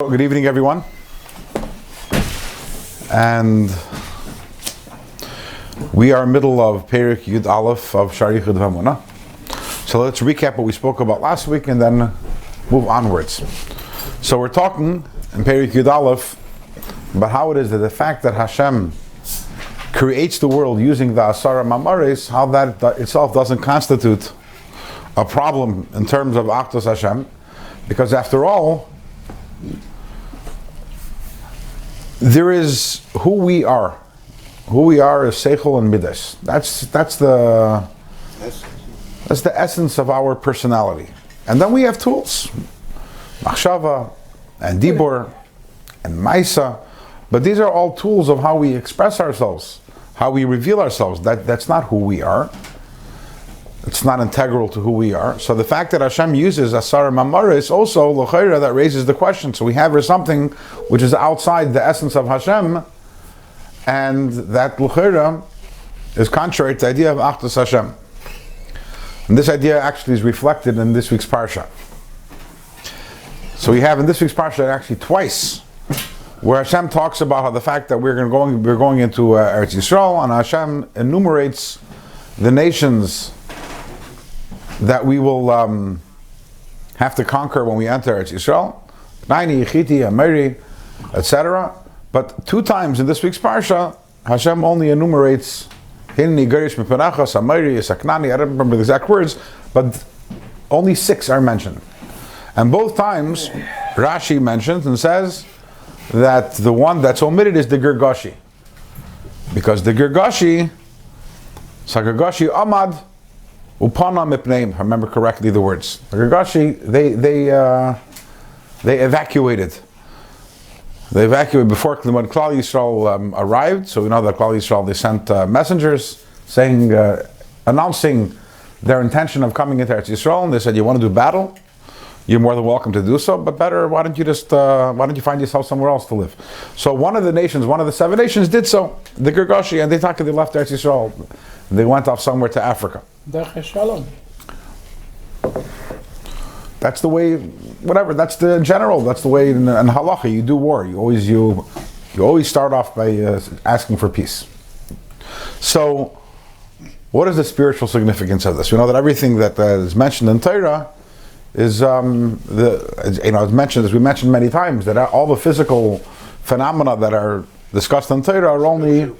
Good evening, everyone. And we are in the middle of Perek Yud Aleph of Shaar Vehaemunah. So let's recap what we spoke about last week and then move onwards. So we're talking in Perek Yud Aleph about how it is that the fact that Hashem creates the world using the Asara Mamares, how that itself doesn't constitute a problem in terms of Achdus Hashem, because after all, there is who we are. Who we are is Seichel and Midas. That's the essence of our personality. And then we have tools, Machshava and Dibur and Maisa. But these are all tools of how we express ourselves, how we reveal ourselves. That's not who we are. It's not integral to who we are. So the fact that Hashem uses Asara Mamara is also l'chayra that raises the question. So we have here something which is outside the essence of Hashem, and that l'chayra is contrary to the idea of Achdus Hashem. And this idea actually is reflected in this week's parsha. So we have in this week's parsha actually twice where Hashem talks about how the fact that we're going into Eretz Yisrael, and Hashem enumerates the nations that we will have to conquer when we enter Eretz Yisrael, Naini, Chiti, Ameri, etc. But two times in this week's parsha, Hashem only enumerates Hinni, Gerish, Mepenachas, Ameri, Saknani. I don't remember the exact words, but only 6 are mentioned. And both times, Rashi mentions and says that the one that's omitted is the Girgashi, because the Girgashi, Sagirgashi Amad, Upana mipneim, I remember correctly the words. The Girgashi, they evacuated. They evacuated before when Klal Yisrael arrived. So we know that Klal Yisrael, they sent messengers saying, announcing their intention of coming into Eretz Yisrael. And they said, "You want to do battle? You're more than welcome to do so. But better, why don't you find yourself somewhere else to live?" So one of the nations, one of the 7 nations, did so. The Girgashi, and they left Eretz Yisrael. They went off somewhere to Africa. That's the way, whatever, that's the general, that's the way in halacha you do war. You always start off by asking for peace. So, what is the spiritual significance of this? We know that everything that is mentioned in Torah is, it's mentioned, as we mentioned many times, that all the physical phenomena that are discussed in Torah are only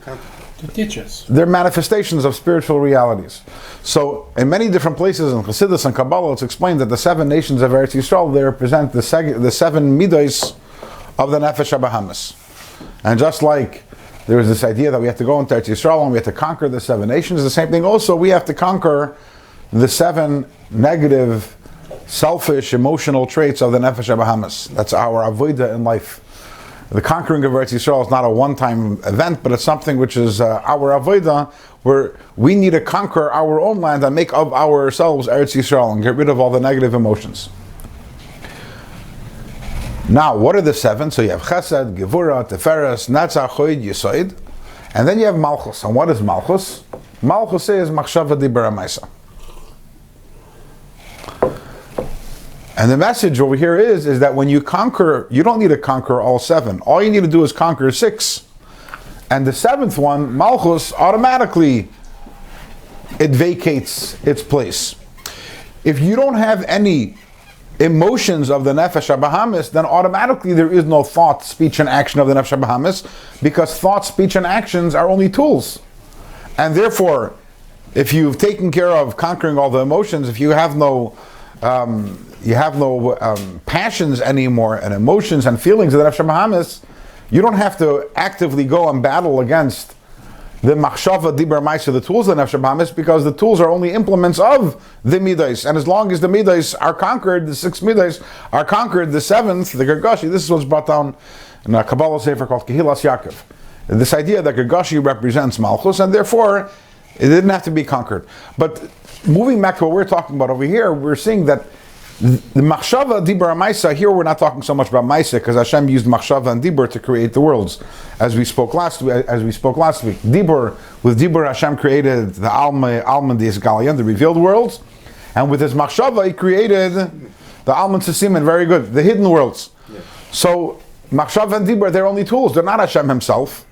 to teach us. They're manifestations of spiritual realities. So, in many different places in Chassidus and Kabbalah, it's explained that the 7 nations of Eretz Yisrael, they represent the 7 midos of the Nefesh HaBahamis. And just like there is this idea that we have to go into Eretz Yisrael and we have to conquer the 7 nations, the same thing also, we have to conquer the 7 negative, selfish, emotional traits of the Nefesh HaBahamis. That's our avodah in life. The conquering of Eretz Yisrael is not a one-time event, but it's something which is our avodah, where we need to conquer our own land and make of ourselves Eretz Yisrael and get rid of all the negative emotions. Now, what are the 7? So you have Chesed, Gevura, Teferes, Netzach, Chod, Yesod, and then you have Malchus. And what is Malchus? Malchus is Machshava Dibur Maisa. And the message over here is that when you conquer, you don't need to conquer all 7. All you need to do is conquer 6. And the 7th one, Malchus, automatically it vacates its place. If you don't have any emotions of the Nefesh HaBahamis, then automatically there is no thought, speech, and action of the Nefesh HaBahamis, because thought, speech, and actions are only tools. And therefore, if you've taken care of conquering all the emotions, if you have no passions anymore, and emotions and feelings of the Nefesh HaBahamis, you don't have to actively go and battle against the Machshava Dibur Maisa, the tools of the Nefesh HaBahamis, because the tools are only implements of the Midas. And as long as the Midas are conquered, the 6 Midas are conquered, the 7th, the Girgashi, this is what's brought down in a Kabbalah Sefer called Kehilas Yaakov. This idea that Girgashi represents Malchus, and therefore it didn't have to be conquered. But moving back to what we're talking about over here, we're seeing that the Machshava Dibur Maisa, here we're not talking so much about Maisa, because Hashem used Machshava and Dibur to create the worlds, as we spoke last week. Dibur, with Dibur Hashem created the Alman Dies Galion, the revealed worlds, and with his Machshava he created the Alman Tesimen, very good, the hidden worlds. Yeah. So Machshav and Dibur, they're only tools. They're not Hashem himself.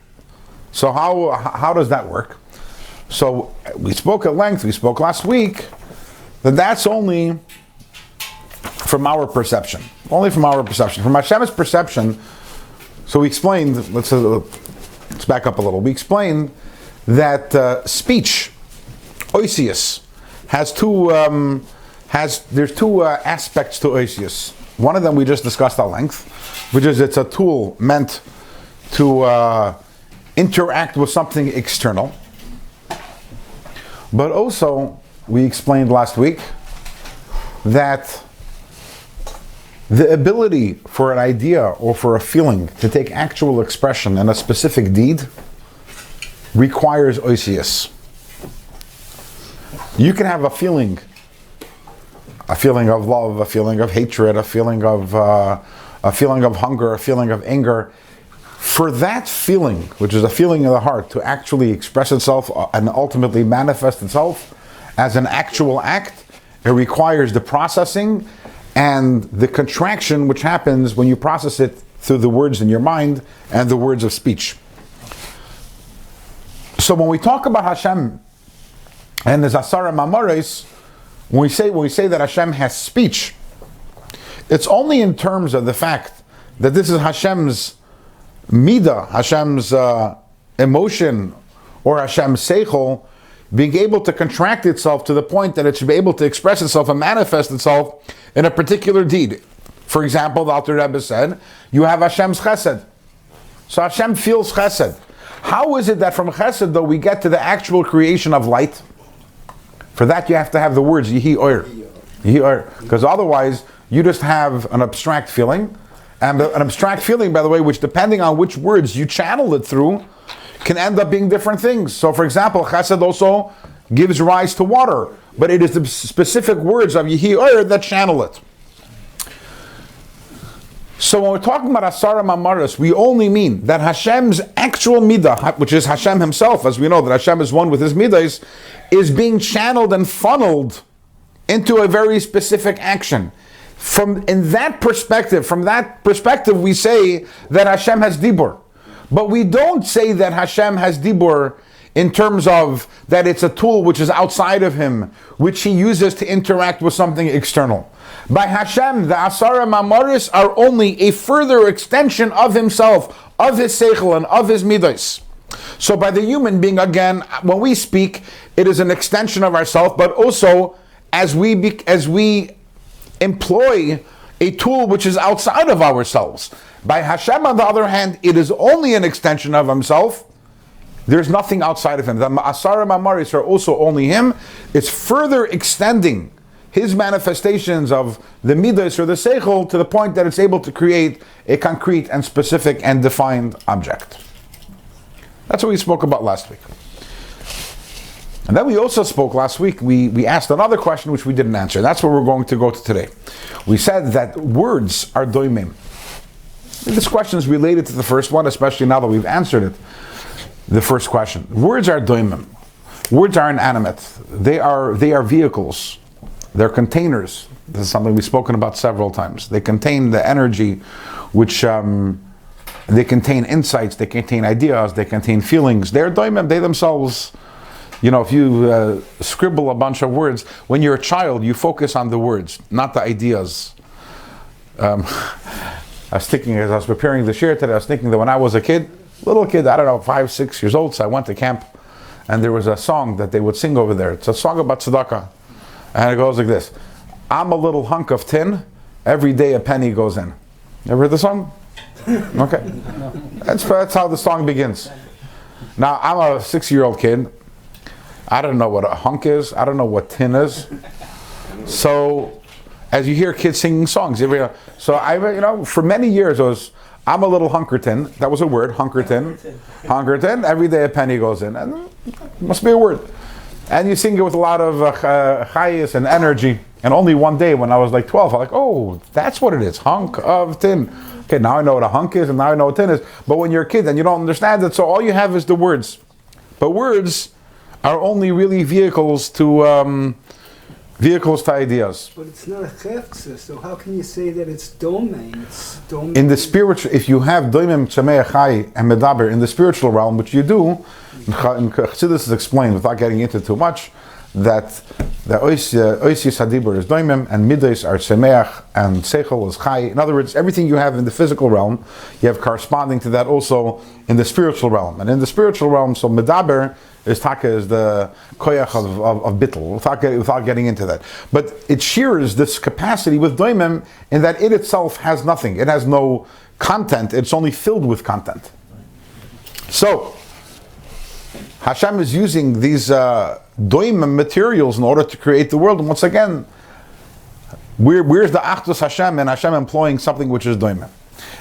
So how does that work? So we spoke at length, we spoke last week, that that's only from our perception. Only from our perception. From Hashem's perception, so we explained, let's back up a little. We explained that speech, oisius, there's two aspects to oisius. One of them we just discussed at length, which is it's a tool meant to interact with something external. But also, we explained last week that the ability for an idea or for a feeling to take actual expression in a specific deed requires oisius. You can have a feeling of love, a feeling of hatred, a feeling of hunger, a feeling of anger. For that feeling, which is a feeling of the heart, to actually express itself and ultimately manifest itself as an actual act, it requires the processing and the contraction which happens when you process it through the words in your mind and the words of speech. So when we talk about Hashem and the Zasara Mamares, when we say that Hashem has speech, it's only in terms of the fact that this is Hashem's midah, Hashem's emotion, or Hashem's seichel, being able to contract itself to the point that it should be able to express itself and manifest itself in a particular deed. For example, the Alter Rebbe said, you have Hashem's chesed. So Hashem feels chesed. How is it that from chesed, though, we get to the actual creation of light? For that you have to have the words Yehi Oir. Yehi Oir. Because otherwise, you just have an abstract feeling. And an abstract feeling, by the way, which depending on which words you channel it through, can end up being different things. So for example, chesed also gives rise to water, but it is the specific words of Yehi Oir that channel it. So when we're talking about Asara Mamaris, we only mean that Hashem's actual midah, which is Hashem himself, as we know that Hashem is one with his midahs, is being channeled and funneled into a very specific action. From that perspective, we say that Hashem has dibur. But we don't say that Hashem has dibur in terms of that it's a tool which is outside of him, which he uses to interact with something external. By Hashem, the Asara Mamaris are only a further extension of himself, of his seichel, and of his midas. So by the human being, again, when we speak, it is an extension of ourselves, but also as we employ a tool which is outside of ourselves. By Hashem, on the other hand, it is only an extension of himself. There's nothing outside of him. The Asara Mamaris are also only him. It's further extending his manifestations of the midas or the seichel to the point that it's able to create a concrete and specific and defined object. That's what we spoke about last week. And then we also spoke last week, we asked another question which we didn't answer. That's what we're going to go to today. We said that words are doimim. This question is related to the first one, especially now that we've answered it. The first question. Words are doimim. Words are inanimate. They are vehicles. They're containers. This is something we've spoken about several times. They contain the energy which they contain insights, they contain ideas, they contain feelings. They're doimim. They themselves, if you scribble a bunch of words, when you're a child, you focus on the words, not the ideas. I was thinking, as I was preparing the share today, I was thinking that when I was a kid, little kid, I don't know, 5, 6 years old, so I went to camp, and there was a song that they would sing over there. It's a song about tzedakah. And it goes like this: I'm a little hunk of tin, every day a penny goes in. You ever heard the song? Okay. That's how the song begins. Now, I'm a 6-year-old kid. I don't know what a hunk is. I don't know what tin is. So, as you hear kids singing songs, for many years it was, I'm a little hunkertin. That was a word, hunkertin. Hunkertin, every day a penny goes in. And it must be a word. And you sing it with a lot of chayis and energy. And only one day when I was like 12, I'm like, oh, that's what it is, hunk of tin. Okay, now I know what a hunk is and now I know what tin is. But when you're a kid and you don't understand it, so all you have is the words. But words are only really vehicles to vehicles to ideas. But it's not a chefza, so how can you say that it's domain? It's domain. In the spiritual, if you have doimim, tzameach, chai, and medaber in the spiritual realm, which you do, in Chassidus is explained without getting into too much, that the oisius hadibur is doimim, and midos are tzameach, and seichel is chai. In other words, everything you have in the physical realm, you have corresponding to that also in the spiritual realm. And in the spiritual realm, so medaber is taka, is the koyach of bittul, without getting into that. But it shares this capacity with doimim in that it itself has nothing. It has no content. It's only filled with content. So Hashem is using these doimim materials in order to create the world. And once again, where's the achdus Hashem and Hashem employing something which is doimim?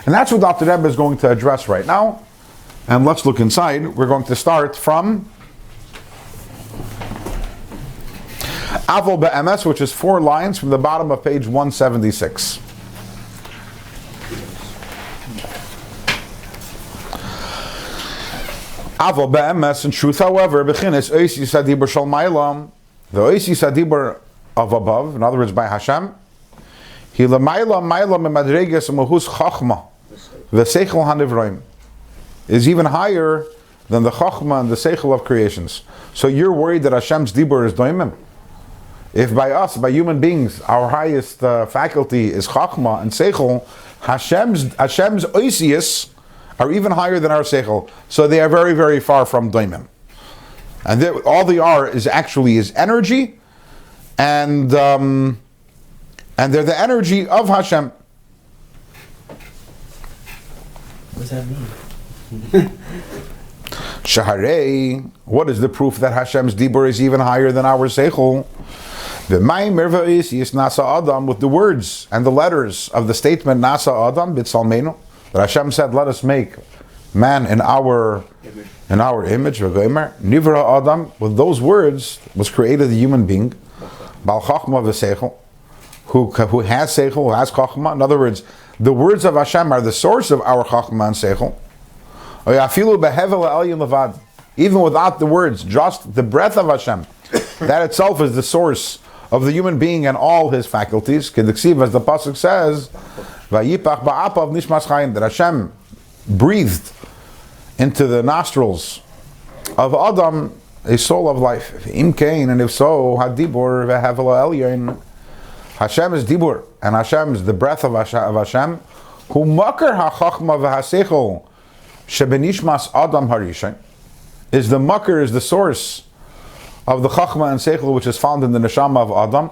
And that's what Dr. Rebbe is going to address right now. And let's look inside. We're going to start from Avol Be'emes, which is 4 lines from the bottom of page 176. Avol Be'emes, in truth, however, Bechinis Oisis Hadibur Shal Mailam, the Oisis Hadibur of above, in other words, by Hashem, He Lamaila Mailam Emadreges Mahus Chachma, Veseichel Hanivroim, is even higher than the Chachma and the Seichel of creations. So you're worried that Hashem's Dibur is Doimim? If by us, by human beings, our highest faculty is Chachma and Seichel, Hashem's Oisius are even higher than our Seichel. So they are very, very far from Doimim. And all they are is actually is energy, and they're the energy of Hashem. What does that mean? Shaharei, what is the proof that Hashem's Dibur is even higher than our Seichel? The Maimer V'Oisius Nasa Adam, with the words and the letters of the statement Nasa Adam B'Tzalmenu, that Hashem said, let us make man in our image, V'Gomer, Nivra Adam, with those words was created a human being, Baal Chachma V'Seichel, who has Seichel, who has Chachma. In other words, the words of Hashem are the source of our Chachma and Seichel. Even without the words, just the breath of Hashem, that itself is the source of the human being and all his faculties. Kedeksiv, as the pasuk says, that Hashem breathed into the nostrils of Adam a soul of life. And if so, Hadibur Vehaemunah, Hashem is Dibur, and Hashem is the breath of Hashem, who makar hachachma v'haseichel shebenishmas Adam harishain, is the makar, is the source of the chachma and seichel which is found in the neshama of Adam.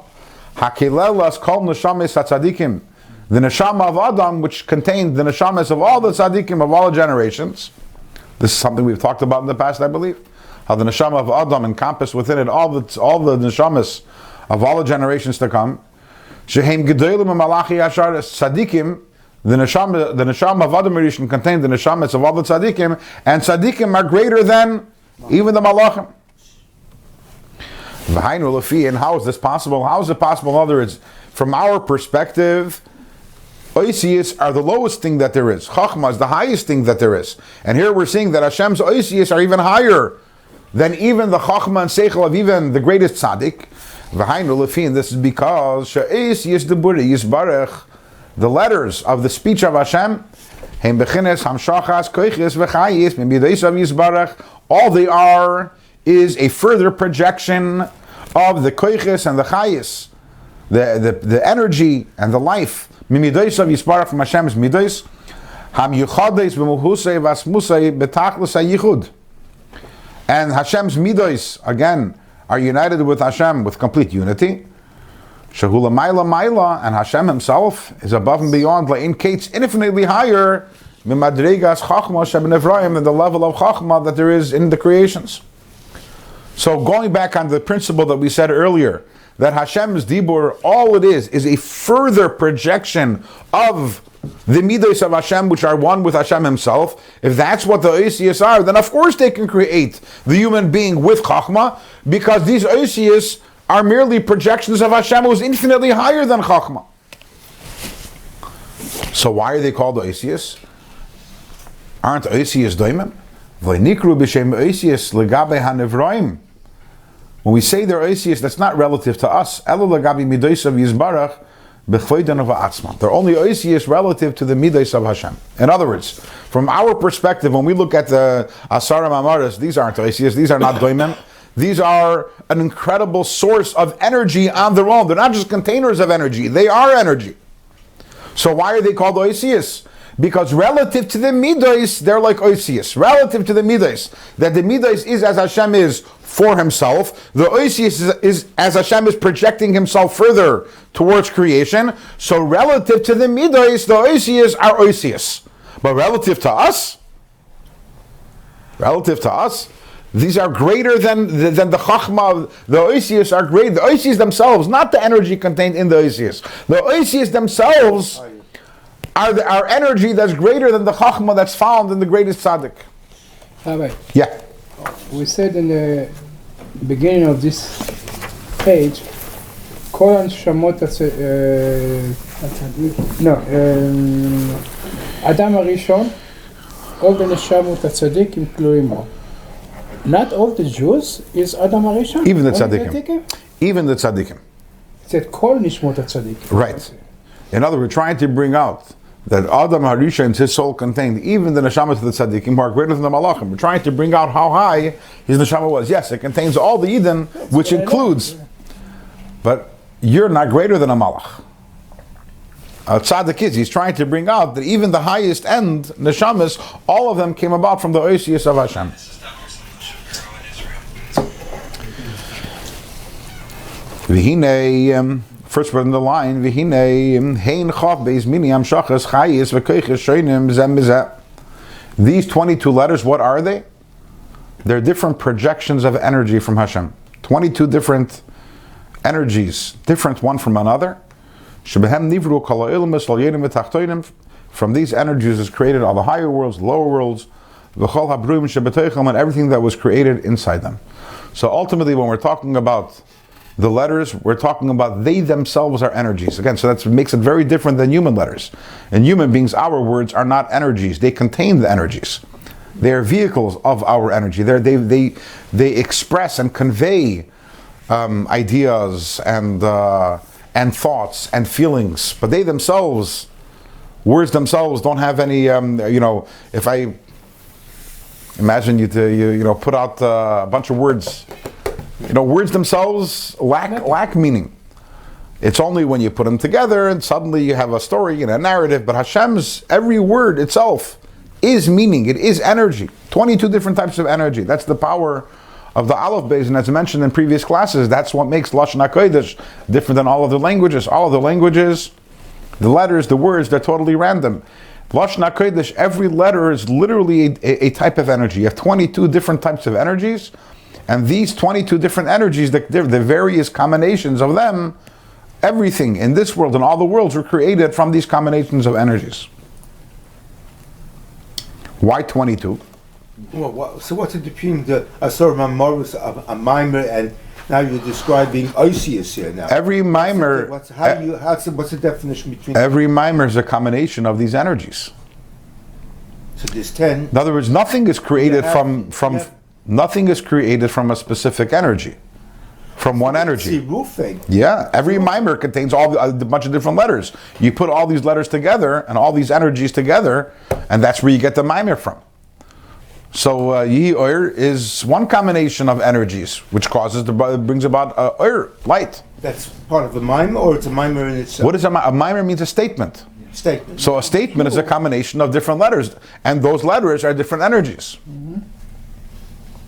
Hakilelas kol neshames hatzadikim, the neshama of Adam which contained the neshamas of all the tzadikim of all the generations. This is something we've talked about in the past, I believe. How the neshama of Adam encompassed within it all the neshamas of all the generations to come. Shehem gedolim malachi yashar tzadikim. The neshama of Adam Rishon contained the neshamas of all the tzadikim, and tzadikim are greater than even the malachim. Vehaemunah lefi, and how is this possible? How is it possible? In other words, from our perspective, oisius are the lowest thing that there is. Chachma is the highest thing that there is. And here we're seeing that Hashem's oisius are even higher than even the chachma and seichel of even the greatest tzaddik. Vehaemunah lefi, and this is because she'oisius deburi yisbarech, the letters of the speech of Hashem, Heim bechines hamshachas koiches v'chayis mimidosav yisbarech, all they are is a further projection of the koiches and the chayis, the energy and the life, mimidosav yisbarech, from Hashem's midos, ham yuchades v'muhusei v'asmusei betachlis hayichud, and Hashem's midos again are united with Hashem with complete unity. Shahula Maila Maila, and Hashem himself is above and beyond, indicates infinitely higher Mimadregas Chachma Sheben Ephraim, than the level of Chachma that there is in the creations. So going back on the principle that we said earlier, that Hashem's Dibur, all it is a further projection of the Midos of Hashem, which are one with Hashem himself. If that's what the Oisius are, then of course they can create the human being with Chachma, because these Oisius are merely projections of Hashem who is infinitely higher than Chachma. So why are they called Oisius? Aren't Oisius doimim? V'nikru b'shem Oisius legabe hanivroim. When we say they're oisius, that's not relative to us. They're only oisius relative to the midos of Hashem. In other words, from our perspective, when we look at the Asara Mamaras, these aren't oisius, these are not doimim. These are an incredible source of energy on their own. They're not just containers of energy, they are energy. So why are they called oisius? Because relative to the midos, they're like oisius. Relative to the midos, that the midos is as Hashem is for himself, the oisius is as Hashem is projecting himself further towards creation. So relative to the midos, the oisius are oisius. But relative to us, these are greater than the chachma. The oisius are great. The oisius themselves, not the energy contained in the oisius. The oisius themselves are energy that's greater than the chachma that's found in the greatest tzaddik. Rabbi, Yeah. we said in the beginning of this page, כל הנשמות אדם הראשון, all the נשמות הצדיקים כלואים בו. Not all the Jews is Adam HaRishon? Even the tzaddikim. Even the tzaddikim. It said כל נשמות הצדיקים. Right. In other words, we're trying to bring out that Adam HaRishon, his soul contained even the neshamas of the tzaddikim who are greater than the malachim. We're trying to bring out how high his neshama was. Yes, it contains all the Eden, which includes, but you're not greater than a malach. A tzaddik is, he's trying to bring out that even the highest end neshamas, all of them came about from the oisius of Hashem. V'hinei, first word in the line, V'hinei, hein chav beis mini amshachas chayis v'koiches shoinim zem mizeh. These 22 letters, what are they? They're different projections of energy from Hashem. 22 different energies, different one from another. Shebehem nivru kol ha'olam es al yedim v'tachtonim. From these energies is created all the higher worlds, lower worlds, v'chol habruim shebetoichem, and everything that was created inside them. So ultimately, when we're talking about the letters, we're talking about they themselves are energies. Again, so that makes it very different than human letters. And human beings, our words are not energies. They contain the energies. They are vehicles of our energy. They express and convey ideas and thoughts and feelings. But they themselves, words themselves, don't have any. If I imagine you put out a bunch of words. Words themselves lack meaning. It's only when you put them together and suddenly you have a story and a narrative. But Hashem's every word itself is meaning. It is energy. 22 different types of energy. That's the power of the Aleph Beis, and as mentioned in previous classes, that's what makes Lashon HaKodesh different than all of the languages. All of the languages, the letters, the words, they're totally random. Lashon HaKodesh, every letter is literally a type of energy. You have 22 different types of energies. And these 22 different energies, the various combinations of them, everything in this world and all the worlds were created from these combinations of energies. Why 22? Well, so what's it between the Asar Mamorus, a mimer, and now you're describing Oisius here now? Every mimer... What's the definition between... Every mimer is a combination of these energies. So there's 10. In other words, nothing is created Nothing is created from a specific energy, from one energy. Roofing. Yeah, every mimer contains a bunch of different letters. You put all these letters together and all these energies together, and that's where you get the mimer from. So Yihi Oir is one combination of energies, which brings about Oir, light. That's part of the mimer, or it's a mimer in itself? What is a mimer? A mimer means a statement. Statement. So a statement is a combination of different letters, and those letters are different energies. Mm-hmm.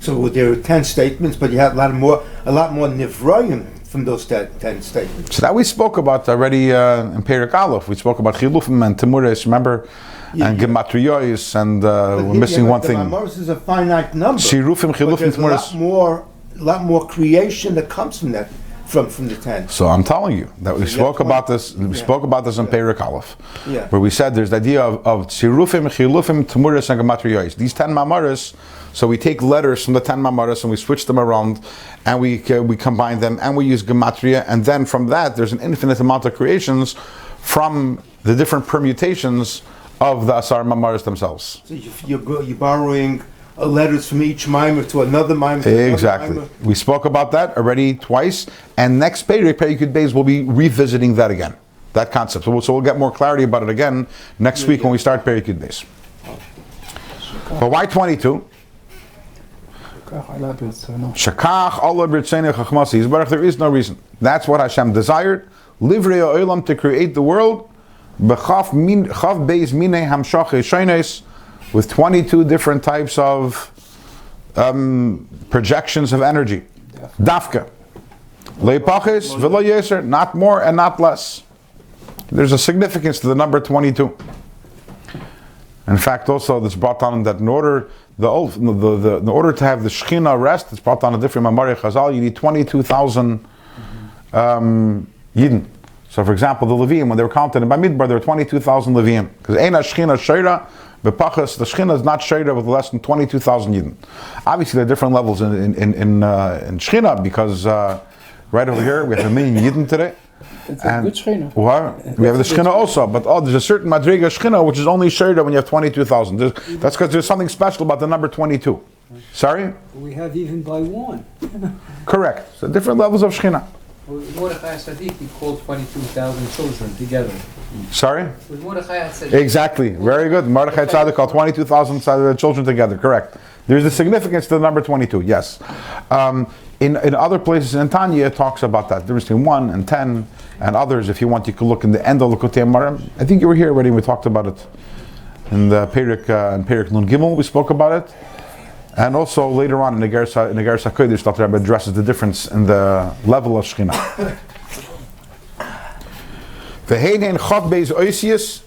So there are 10 statements, but you have a lot more nivroim from those 10 statements. So that we spoke about already in Perek Aleph. We spoke about chilufim and temuris, remember, and gematriyois, and we're missing one thing. Temuris is a finite number. Shirufim, chilufim, temuris. A lot more creation that comes from that, from the 10. So I'm telling you that we spoke about this. We spoke about this in Perek Aleph, where we said there's the idea of shirufim, chilufim, temuris, and gematriyois. These 10 mamaris. So we take letters from the 10 mamaras and we switch them around, and we combine them, and we use gematria, and then from that there's an infinite amount of creations from the different permutations of the Asar mamaras themselves. So you're borrowing letters from each mimer to another mimer. To Exactly. Another mimer. We spoke about that already twice, and next Perikut Beis we'll be revisiting that again, that concept. So we'll get more clarity about it again next week when we start Perikut Beis. But why 22? Shakach Allah b'rtzeinu chachmasi. But if there is no reason, that's what Hashem desired. Livrei ha'olam, to create the world. B'chaf beis minei hamshach shonos, with 22 different types of projections of energy. Dafka. Leipachis v'lo yeser, not more and not less. There's a significance to the number 22. In fact, also this brought on that in order in order to have the Shekhinah rest, it's brought on a different Mamari Chazal. You need 22,000 Yidden. So, for example, the Levium, when they were counted in Bamidbar, there were 22,000 Levium. Because Eina Shekhinah Sheira, Bepachas, the Shekhinah is not Sheira with less than 22,000 Yidden. Obviously, there are different levels in Shekhinah, because right over here we have 1,000,000 Yidden today. It's a good Shekhinah. We have the Shekhinah also, but there's a certain Madriga Shekhinah which is only Sheira when you have 22,000. That's because there's something special about the number 22. Sorry? We have even by one. Correct. So different levels of Shekhinah. With Mordechai Sadiq, he called 22,000 children together. Sorry? With Mordechai Sadiq. Exactly. Very good. Mordechai Tzaddik called 22,000 children together. Correct. There's a significance to the number 22. Yes. In other places in Tanya, it talks about that. There is 1 and 10 and others. If you want, you can look in the end of Likutei Amarim. I think you were here already. We talked about it in the Perik Nun Gimel. We spoke about it. And also later on in the Gersa Kodesh, Dr. Rebbe addresses the difference in the level of Shekhinah. Vehaemunah Chav Beis Oisius,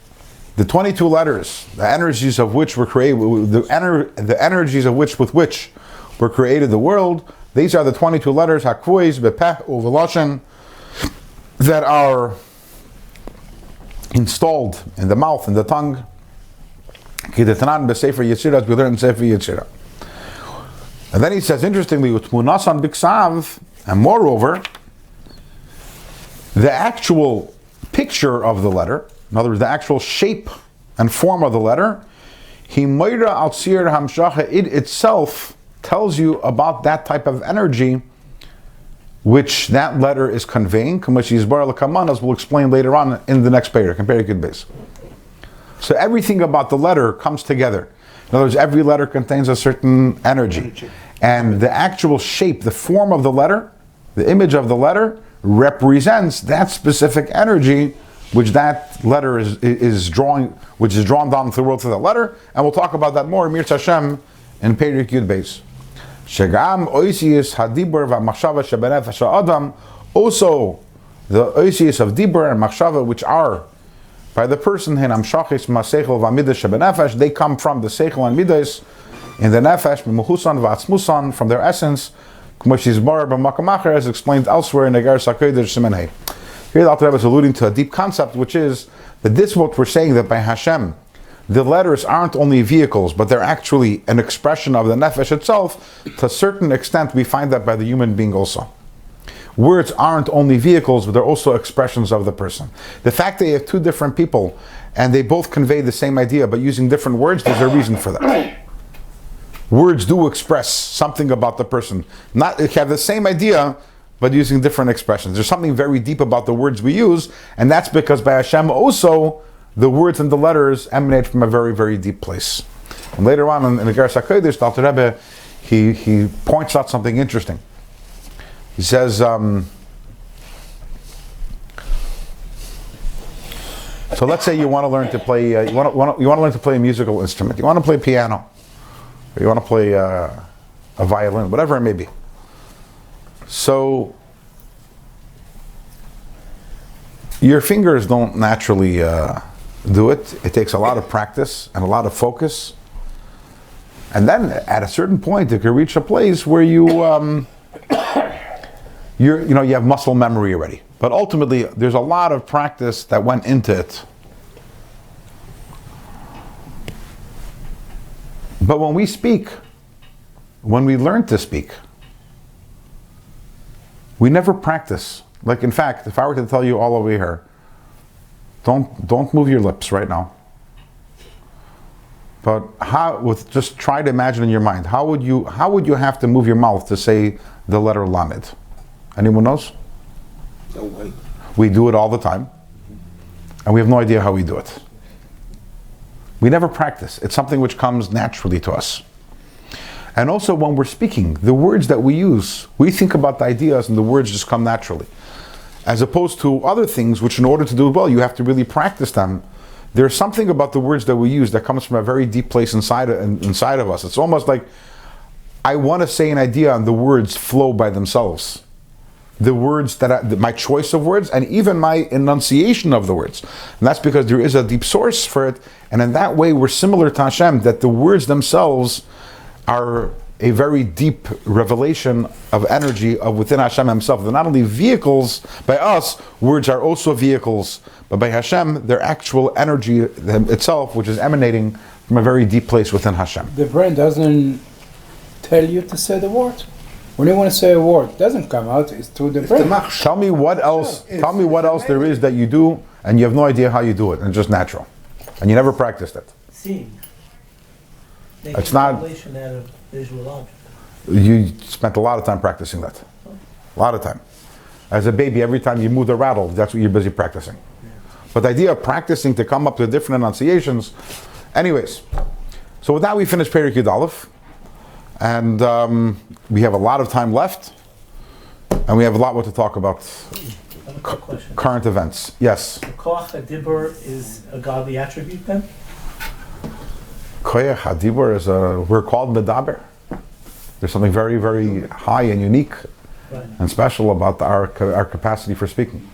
the 22 letters, the energies of which were created, the energies of which with which were created the world. These are the 22 letters Hakvuis Bepeh Uveloshen that are installed in the mouth and the tongue. Kidetanan Besefer Yetzirah, as we learned in Sefer Yetzirah. And then he says, interestingly, with Munasan Biksav, and moreover, the actual picture of the letter, in other words, the actual shape and form of the letter, Himoira al Sir Hamshacha, it itself tells you about that type of energy which that letter is conveying, as we'll explain later on in the next parak, in Perikut Beis. So everything about the letter comes together. In other words, every letter contains a certain energy. And the actual shape, the form of the letter, the image of the letter, represents that specific energy which that letter is drawing, which is drawn down through the world through that letter. And we'll talk about that more, Mir Hashem, in Perikut Beis. Shegam oisius hadibur v'machshava shebenefesh ha'adam, also the oisius of dibur and machshava, which are by the person, they come from the seichel and midas in the nefesh, from their essence, as explained elsewhere in the Gersa Kodesh Siman. Here the Alter Rebbe is alluding to a deep concept, which is that this is what we're saying, that by Hashem, the letters aren't only vehicles, but they're actually an expression of the nefesh itself. To a certain extent, we find that by the human being also. Words aren't only vehicles, but they're also expressions of the person. The fact that you have two different people and they both convey the same idea but using different words, there's a reason for that. Words do express something about the person. Not they have the same idea but using different expressions. There's something very deep about the words we use, and that's because by Hashem also the words and the letters emanate from a very, very deep place. And later on in the Gersa Kodesh, the Alter Rebbe, he points out something interesting. He says, so let's say you want to learn to play, you want to learn to play a musical instrument. You want to play piano, or you want to play a violin, whatever it may be. So your fingers don't naturally do it. It takes a lot of practice and a lot of focus. And then at a certain point, it can reach a place where you have muscle memory already. But ultimately, there's a lot of practice that went into it. But when we speak, when we learn to speak, we never practice. Like, in fact, if I were to tell you all over here, don't move your lips right now. But just try to imagine in your mind, how would you have to move your mouth to say the letter Lamed? Anyone knows? No way. We do it all the time, and we have no idea how we do it. We never practice. It's something which comes naturally to us. And also when we're speaking, the words that we use, we think about the ideas and the words just come naturally. As opposed to other things which in order to do it well, you have to really practice them. There's something about the words that we use that comes from a very deep place inside of us. It's almost like I want to say an idea and the words flow by themselves. The words my choice of words and even my enunciation of the words. And that's because there is a deep source for it. And in that way we're similar to Hashem, that the words themselves are a very deep revelation of energy of within Hashem Himself. They're not only vehicles by us, words are also vehicles, but by Hashem, they're actual energy itself, which is emanating from a very deep place within Hashem. The brain doesn't tell you to say the word. When you want to say a word, it doesn't come out, it's through the brain. Tell me what else there is that you do, and you have no idea how you do it, and it's just natural. And you never practiced it. Seeing. It's not. Out of visual object. You spent a lot of time practicing that. A lot of time. As a baby, every time you move the rattle, that's what you're busy practicing. Yeah. But the idea of practicing to come up with different enunciations. Anyways, so with that we finished Perek Yud Aleph. And we have a lot of time left. And we have a lot more to talk about. Current events. Yes? The Koach HaDibur is a godly attribute then? Koach HaDibur is we're called Medaber. There's something very, very high and unique and special about our capacity for speaking.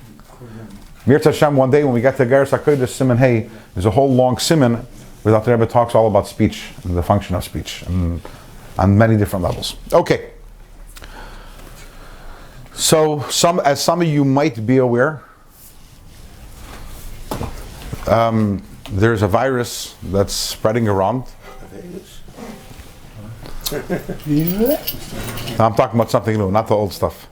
Mirz Hashem, one day when we get to Geras HaKodesh Siman Hey, there's a whole long siman where the Rebbe talks all about speech and the function of speech and on many different levels. Okay. So, as some of you might be aware, there's a virus that's spreading around. I'm talking about something new, not the old stuff.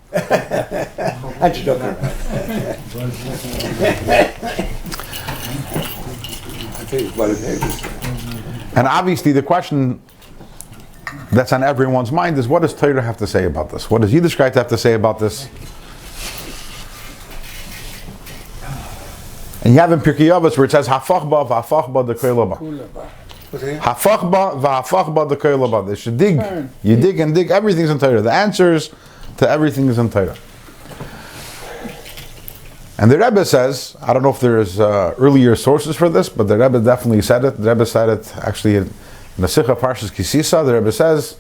And obviously the question that's on everyone's mind is, what does Torah have to say about this? What does Yiddishkeit have to say about this? And you have in Pirkei Avos where it says Hafach ba v'hafach ba dekol ba. Hafach ba v'hafach ba dekol ba. They should dig. You dig and dig. Everything's in Torah. The answers to everything is in Torah. And the Rebbe says, I don't know if there's earlier sources for this, but the Rebbe definitely said it. The Rebbe said it actually in the Sikha Parshas Kisisa. The Rebbe says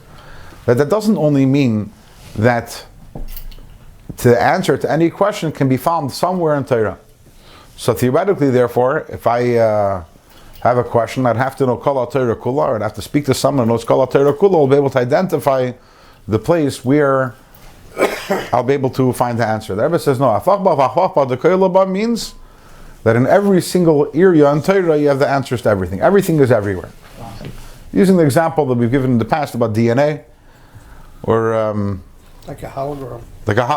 that doesn't only mean that the answer to any question can be found somewhere in Torah. So theoretically, therefore, if I have a question, I'd have to know Kol HaTorah Kula, or I'd have to speak to someone who knows Kol HaTorah Kula, will be able to identify the place where I'll be able to find the answer. The Rebbe says, no, Hafach ba v'hafach ba dekol ba means that in every single area in Torah you have the answers to everything. Everything is everywhere. Using the example that we've given in the past about DNA, or like a hologram.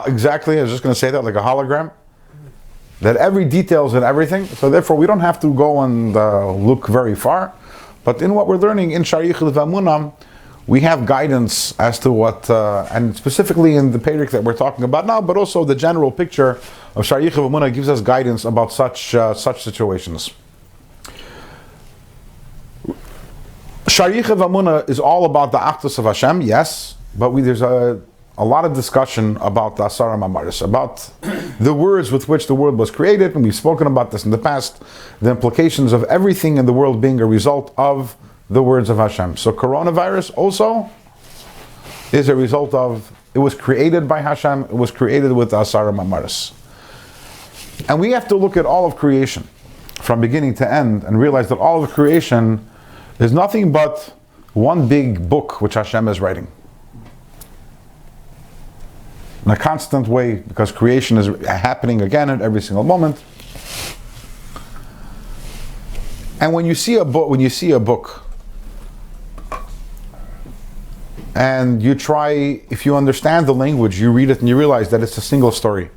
Exactly, I was just going to say that, like a hologram. That every detail is in everything, so therefore we don't have to go and look very far. But in what we're learning in Shaar Vehaemunah, we have guidance as to what, and specifically in the Perek that we're talking about now, but also the general picture of Shaar Vehaemunah gives us guidance about such situations. Shaar Vehaemunah is all about the Achdus of Hashem, yes, but there's a lot of discussion about the Asara Mamaris, about the words with which the world was created, and we've spoken about this in the past, the implications of everything in the world being a result of the words of Hashem. So coronavirus also is a result of, it was created by Hashem, it was created with the Asara Mamaris. And we have to look at all of creation from beginning to end and realize that all of creation is nothing but one big book which Hashem is writing. In a constant way, because creation is happening again at every single moment. And when you see a book, and you try, if you understand the language, you read it and you realize that it's a single story.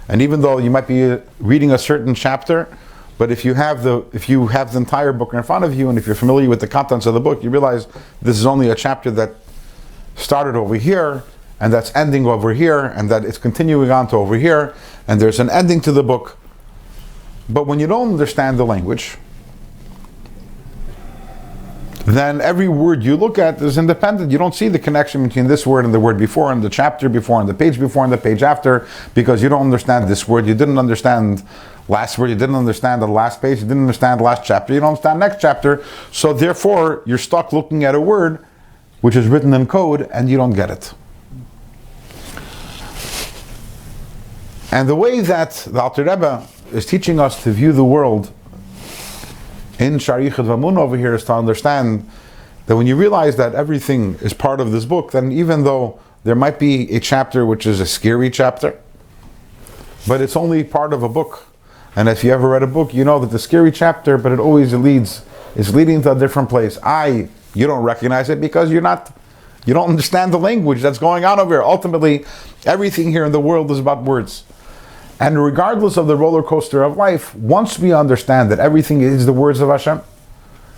And even though you might be reading a certain chapter, But if you have the entire book in front of you, and if you're familiar with the contents of the book, you realize this is only a chapter that started over here, and that's ending over here, and that it's continuing on to over here, and there's an ending to the book. But when you don't understand the language, then every word you look at is independent. You don't see the connection between this word and the word before, and the chapter before, and the page before, and the page after, because you don't understand this word. You didn't understand last word, you didn't understand the last page, you didn't understand the last chapter, you don't understand next chapter. So therefore, you're stuck looking at a word which is written in code, and you don't get it. And the way that the Alter Rebbe is teaching us to view the world in Shaar Hayichud Vehaemunah over here is to understand that when you realize that everything is part of this book, then even though there might be a chapter which is a scary chapter, but it's only part of a book. And if you ever read a book, you know that the scary chapter, but it always is leading to a different place. You don't recognize it because you don't understand the language that's going on over here. Ultimately, everything here in the world is about words. And regardless of the roller coaster of life, once we understand that everything is the words of Hashem,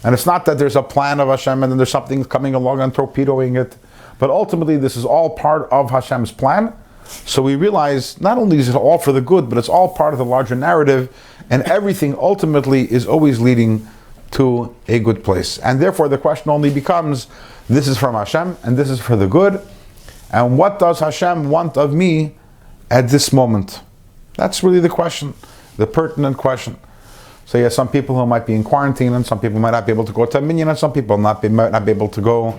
and it's not that there's a plan of Hashem and then there's something coming along and torpedoing it, but ultimately this is all part of Hashem's plan. So we realize not only is it all for the good, but it's all part of the larger narrative, and everything ultimately is always leading to a good place. And therefore the question only becomes, this is from Hashem and this is for the good, and what does Hashem want of me at this moment? That's really the question, the pertinent question. So you have some people who might be in quarantine, and some people might not be able to go to a minyan, and some people might not be able to go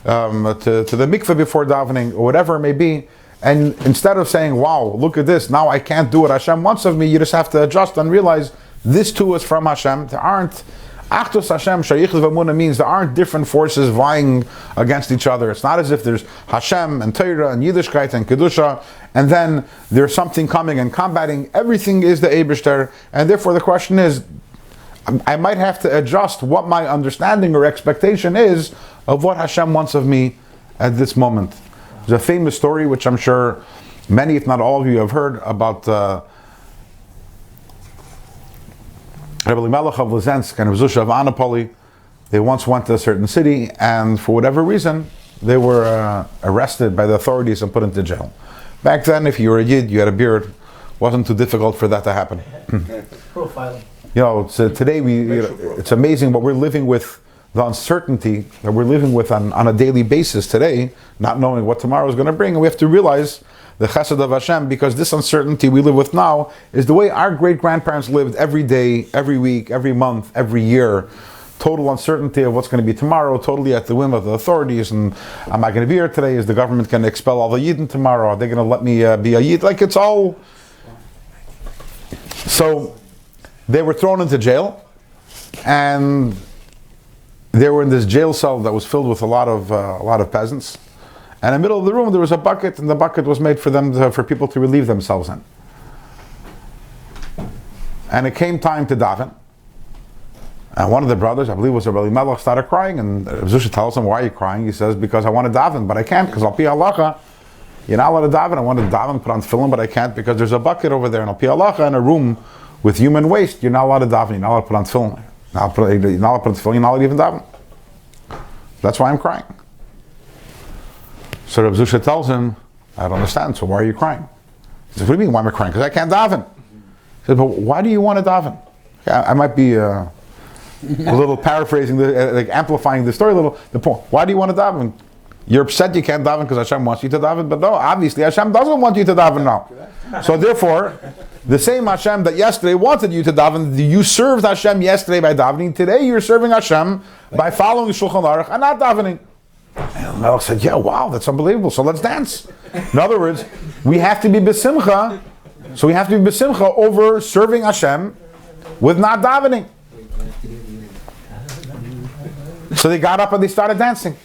to the mikveh before davening, or whatever it may be. And instead of saying, wow, look at this, now I can't do what Hashem wants of me, you just have to adjust and realize this too is from Hashem. There aren't Achdus Hashem, Shaar Hayichud Vehaemunah means there aren't different forces vying against each other. It's not as if there's Hashem and Torah and Yiddishkeit and Kedusha, and then there's something coming and combating. Everything is the Eibishter, and therefore the question is, I might have to adjust what my understanding or expectation is of what Hashem wants of me at this moment. There's a famous story, which I'm sure many, if not all of you, have heard about Rabbi Melech of Lizensk and Zusha of Anapoli. They once went to a certain city, and for whatever reason, they were arrested by the authorities and put into jail. Back then, if you were a Yid, you had a beard, it wasn't too difficult for that to happen. Profiling. So today it's amazing what we're living with, the uncertainty that we're living with on a daily basis today, not knowing what tomorrow is going to bring, and we have to realize the chesed of Hashem, because this uncertainty we live with now is the way our great-grandparents lived every day, every week, every month, every year. Total uncertainty of what's going to be tomorrow, totally at the whim of the authorities. And am I going to be here today? Is the government going to expel all the Yidden tomorrow? Are they going to let me be a Yid? Like, it's all... So they were thrown into jail, and they were in this jail cell that was filled with a lot of peasants. And in the middle of the room there was a bucket, and the bucket was made for them for people to relieve themselves in. And it came time to daven. And one of the brothers, I believe it was Rabbi Melech, started crying, and Zusha tells him, why are you crying? He says, because I want to daven, but I can't, because Al Pi Halacha, you're not allowed to daven. I want to daven, put on tefillin, but I can't because there's a bucket over there, and Al Pi Halacha, in a room with human waste, you're not allowed to daven, you're not allowed to put on tefillin. You're not allowed to put on tefillin, you're not allowed to even daven. That's why I'm crying. So Rabbi Zusha tells him, I don't understand, so why are you crying? He says, what do you mean, why am I crying? Because I can't daven. He says, but why do you want to daven? I might be a little paraphrasing, like amplifying the story a little. The point, why do you want to daven? You're upset you can't daven because Hashem wants you to daven, but no, obviously Hashem doesn't want you to daven now. So therefore, the same Hashem that yesterday wanted you to daven, you served Hashem yesterday by davening, today you're serving Hashem by following the Shulchan Aruch and not davening. And Melech said, yeah, wow, that's unbelievable, so let's dance. In other words, we have to be besimcha, so we have to be besimcha over serving Hashem with not davening. So they got up and they started dancing.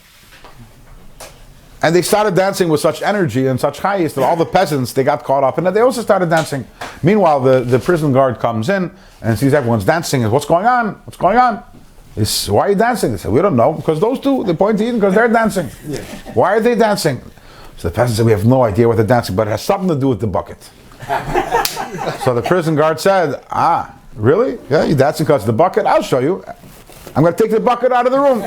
And they started dancing with such energy and such chayis that all the peasants, they got caught up in it. They also started dancing. Meanwhile, the prison guard comes in and sees everyone's dancing. And what's going on? What's going on? Why are you dancing? They said, we don't know. Because those two, they point to Eden because they're dancing. Yeah. Why are they dancing? So the peasants said, we have no idea what they're dancing, but it has something to do with the bucket. So the prison guard said, Really? Yeah, you're dancing because the bucket? I'll show you. I'm going to take the bucket out of the room.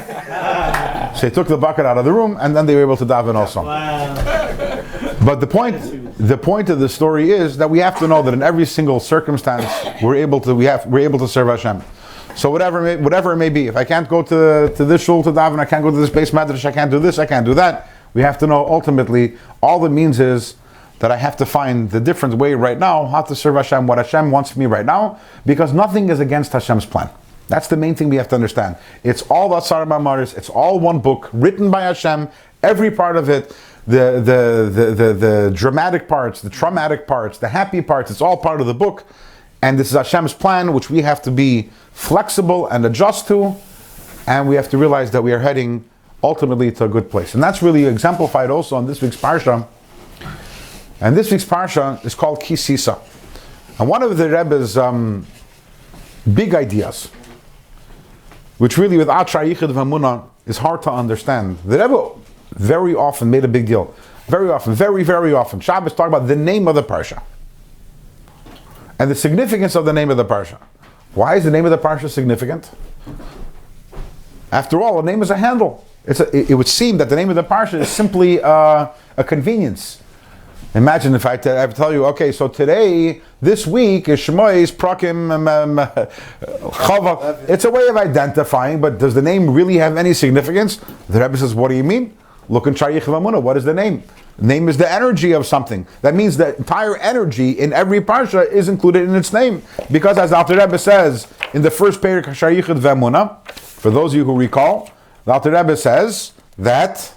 So they took the bucket out of the room, and then they were able to daven also. But the point of the story is that we have to know that in every single circumstance we're able to serve Hashem. So whatever it may be, if I can't go to this shul to daven, I can't go to this base madrash, I can't do this, I can't do that. We have to know ultimately all it means is that I have to find the different way right now how to serve Hashem, what Hashem wants me right now, because nothing is against Hashem's plan. That's the main thing we have to understand. It's all Asar Mamaris, it's all one book, written by Hashem, every part of it, the dramatic parts, the traumatic parts, the happy parts, it's all part of the book. And this is Hashem's plan, which we have to be flexible and adjust to, and we have to realize that we are heading ultimately to a good place. And that's really exemplified also in this week's Parsha. And this week's Parsha is called Kisisa. And one of the Rebbe's big ideas, which really with Hayichud Vehaemunah is hard to understand. The Rebbe very often made a big deal. Very often, very often. Shabbos talk about the name of the Parsha. And the significance of the name of the Parsha. Why is the name of the Parsha significant? After all, the name is a handle. It would seem that the name of the Parsha is simply a convenience. Imagine if I tell you, okay, so today, this week is Shemois, Prakim, Chava. It's a way of identifying, but does the name really have any significance? The Rebbe says, what do you mean? Look in Hayichud Vehaemunah, what is the name? The name is the energy of something. That means the entire energy in every Parsha is included in its name. Because as the Alter Rebbe says in the first parak of Hayichud Vehaemunah, for those of you who recall, the Alter Rebbe says that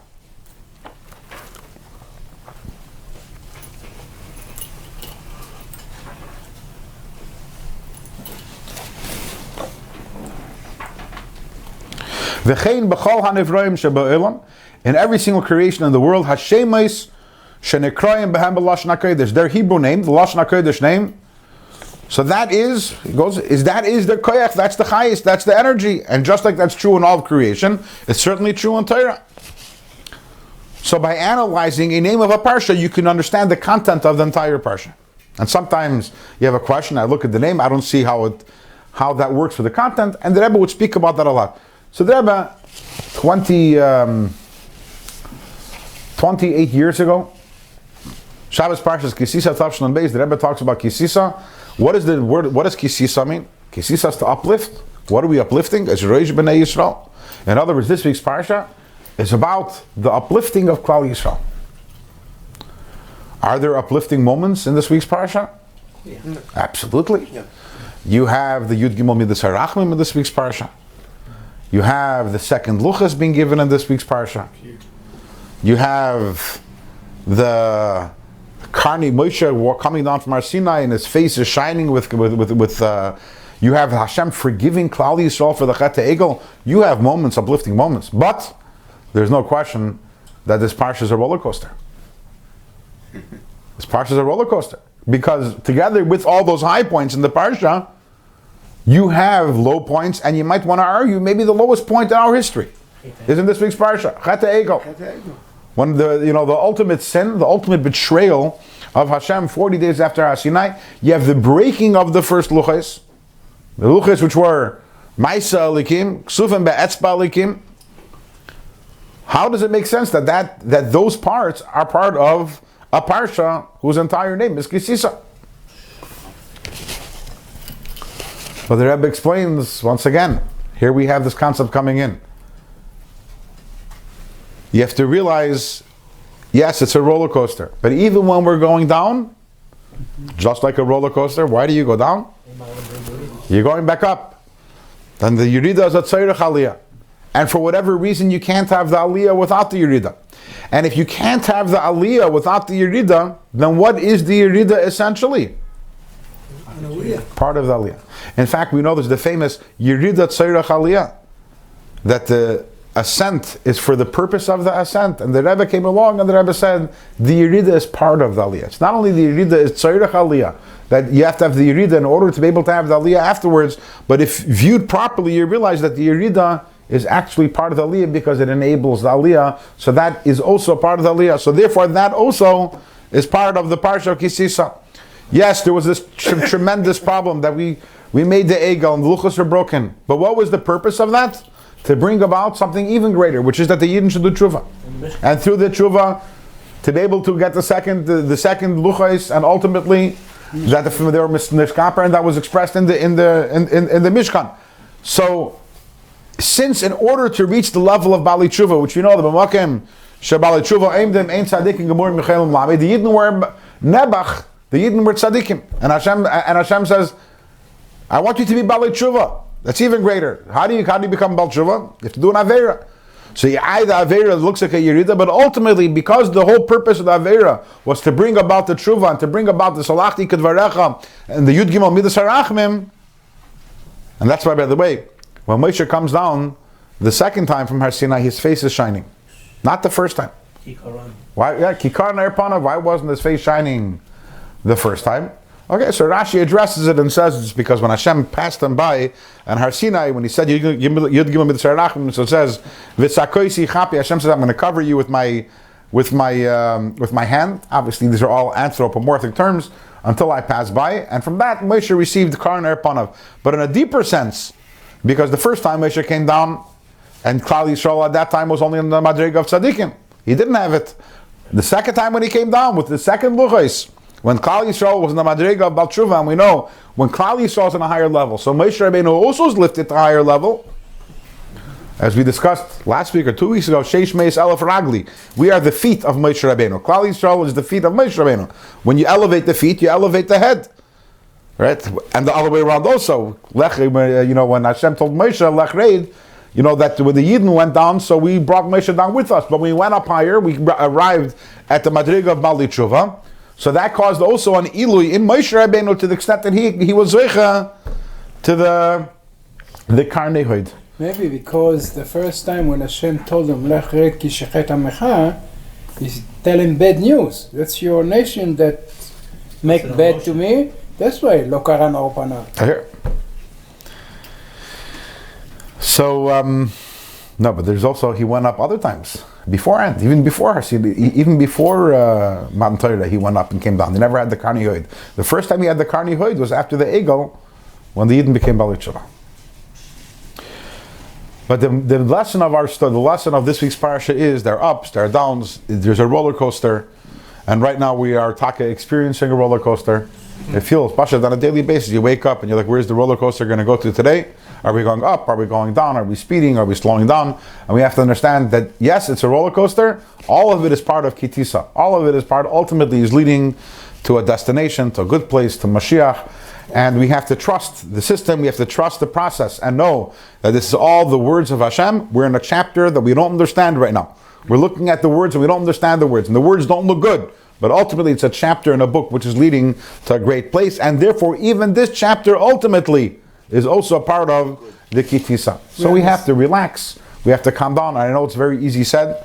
V'chein b'chol hanivroim sheba'olam, in every single creation in the world, Hashemais shenikroyim b'hem b'lashon hakodesh, their Hebrew name, the Lashon hakodesh name. So that is the koyach, that's the chayis, that's the energy, and just like that's true in all of creation, it's certainly true in Torah. So by analyzing a name of a parsha, you can understand the content of the entire parsha. And sometimes you have a question, I look at the name, I don't see how that works with the content, and the Rebbe would speak about that a lot. So the Rebbe, 28 years ago, Shabbos Parshas Kisisa Tavshin and Beis, the Rebbe talks about Kisisa. What does Kisisa mean? Kisisa is to uplift. What are we uplifting? As Reish B'nai Yisrael. In other words, this week's Parsha is about the uplifting of Klal Yisrael. Are there uplifting moments in this week's Parsha? Yeah. Absolutely. Yeah. You have the Yud Gimel Midas HaRachmim in this week's Parsha. You have the second Luchas being given in this week's Parsha. You have the Karni Moshe coming down from Har Sinai and his face is shining with you have Hashem forgiving Klal Yisrael for the Chet HaEgel. You have moments, uplifting moments. But there's no question that this Parsha is a roller coaster. This Parsha is a roller coaster. Because together with all those high points in the Parsha, you have low points, and you might want to argue maybe the lowest point in our history is in this week's Parsha, Chet HaEgel. When the ultimate sin, the ultimate betrayal of Hashem 40 days after Har Sinai, you have the breaking of the first Luchas. The Luchas which were Maisa Alikim, Ksufim Be'etzba Alikim. How does it make sense that those parts are part of a Parsha whose entire name is Kisisa? But the Rebbe explains once again, here we have this concept coming in. You have to realize, yes, it's a roller coaster. But even when we're going down, just like a roller coaster, why do you go down? You're going back up. Then the Yerida is a Tzairach Aliyah. And for whatever reason, you can't have the Aliyah without the Yerida. And if you can't have the Aliyah without the Yerida, then what is the Yerida essentially? Part of the Aliyah. In fact, we know there's the famous Yerida Tzairach Aliyah, that the ascent is for the purpose of the ascent. And the Rebbe came along and the Rebbe said, the Yerida is part of the Aliyah. It's not only the Yerida, it's Tzairach Aliyah, that you have to have the Yerida in order to be able to have the Aliyah afterwards. But if viewed properly, you realize that the Yerida is actually part of the Aliyah because it enables the Aliyah. So that is also part of the Aliyah. So therefore, that also is part of the Parsha of Kisisa. Yes, there was this tremendous problem that we made the egel and the luchos were broken. But what was the purpose of that? To bring about something even greater, which is that the Yidden should do tshuva. And through the tshuva, to be able to get the second luchos, and ultimately that they were mishkaper, and that was expressed in the Mishkan. So, since in order to reach the level of Bali Tshuva, which we know the B'makim Shabali Tshuva Aimdim Ein Tzadikim Gemur Michaelim Lamed, the Yidden were Nebach, the Yidden were Tzadikim, and Hashem says, I want you to be Bali Tshuva. That's even greater. How do you become Bal Tshuva? You have to do an Aveira. So the Aveira looks like a Yerida, but ultimately, because the whole purpose of the Aveira was to bring about the Tshuva and to bring about the Salachti Kedvarecha and the Yud Gimel Midas HaRachmim, and that's why, by the way, when Moshe comes down the second time from Har Sinai, his face is shining. Not the first time. Why? Yeah, Kikar Nerpanav. Why wasn't his face shining the first time? Okay, so Rashi addresses it and says it's because when Hashem passed him by and Har Sinai, when he said Yud Gimel Midas HaRachmim, so it says V'tzakoisi Chapi. Hashem says, I'm going to cover you with my hand. Obviously, these are all anthropomorphic terms until I pass by, and from that Moshe received Kar Nerpanav. But in a deeper sense, because the first time Moshe came down, and Klal Yisrael at that time was only in the Madrega of Tzadikim. He didn't have it. The second time when he came down with the second Luchos, when Klal Yisrael was in the Madrega of Baal Tshuva, and we know when Klal Yisrael is on a higher level, so Moshe Rabbeinu also is lifted to a higher level. As we discussed last week or 2 weeks ago, Sheish Meis Elef Ragli. We are the feet of Moshe Rabbeinu. Klal Yisrael is the feet of Moshe Rabbeinu. When you elevate the feet, you elevate the head. Right? And the other way around also. When Hashem told Moshe, Lech Reid, that when the Yidden went down, so we brought Moshe down with us. But when we went up higher, we arrived at the Madriga of Bali Tshuva. So that caused also an Ilui in Moshe Rabbeinu to the extent that he was Zecha to the Karnehud. Maybe because the first time when Hashem told him, Lech Reid ki shechet amecha, he's telling bad news. That's your nation that make bad to me. That's why lo karan opana. Here. So no, but there's also he went up other times beforehand, even before Mount Torah, he went up and came down. He never had the Karni Hoid. The first time he had the Karni Hoid was after the Egel, when the Yidden became Bali Tshuva. But the lesson of our story, the lesson of this week's parasha is there are ups, there are downs. There's a roller coaster, and right now we are experiencing a roller coaster. It feels pasha on a daily basis. You wake up and you're like, where's the roller coaster going to go to today? Are we going up? Are we going down? Are we speeding? Are we slowing down? And we have to understand that yes, it's a roller coaster. All of it is part of Kitisa. All of it is ultimately is leading to a destination, to a good place, to Mashiach. And we have to trust the system, we have to trust the process and know that this is all the words of Hashem. We're in a chapter that we don't understand right now. We're looking at the words and we don't understand the words. And the words don't look good. But ultimately it's a chapter in a book which is leading to a great place. And therefore even this chapter ultimately is also a part of the Kitisa. So we have to relax. We have to calm down. I know it's very easy said.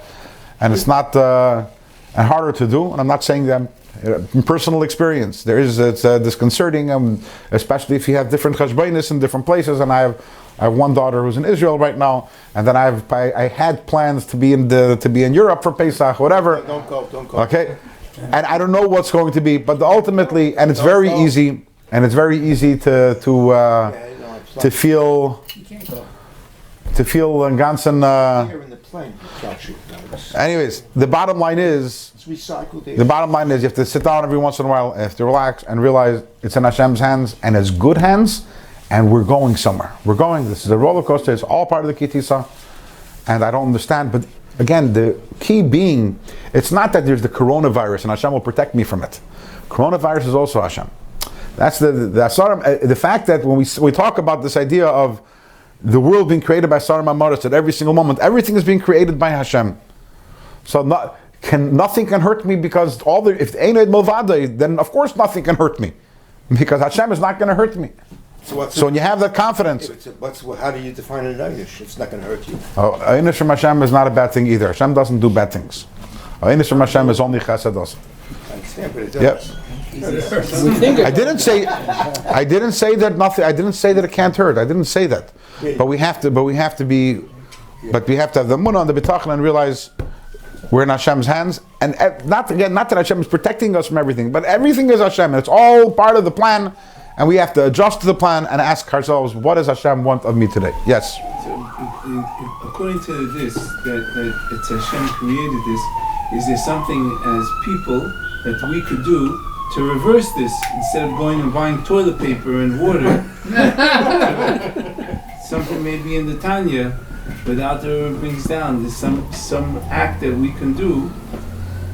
And it's not and harder to do. And I'm not saying that in personal experience. It's disconcerting, especially if you have different cheshbonos in different places. And I have one daughter who's in Israel right now, and then I had plans to be in Europe for Pesach, whatever. Don't go. Okay, and I don't know what's going to be, but ultimately, and it's very easy, to feel ganzen. Here in the plane. Anyways, the bottom line is. The bottom line is you have to sit down every once in a while, you have to relax and realize it's in Hashem's hands and it's good hands, and we're going somewhere. This is a roller coaster, it's all part of the Kitisa, and I don't understand, but again, the key being, it's not that there's the coronavirus and Hashem will protect me from it. Coronavirus is also Hashem. That's the fact that when we talk about this idea of the world being created by Saram Amaris at every single moment, everything is being created by Hashem. So nothing can hurt me because if Einod Milvadei, then of course nothing can hurt me, because Hashem is not going to hurt me. So when you have that confidence, how do you define an Einish? It's not going to hurt you. Einish from Hashem is not a bad thing either. Hashem doesn't do bad things. Einish from Hashem is only Chesed also. I understand, but it does. Yep. I didn't say that nothing. I didn't say that it can't hurt. I didn't say that. But we have to have the munah and the bitachon and realize. We're in Hashem's hands, and not that Hashem is protecting us from everything, but everything is Hashem, and it's all part of the plan, and we have to adjust to the plan and ask ourselves, what does Hashem want of me today? Yes? So, according to this, that it's Hashem created this, is there something as people that we could do to reverse this, instead of going and buying toilet paper and water? Something maybe in the Tanya, without the river brings down, there's some act that we can do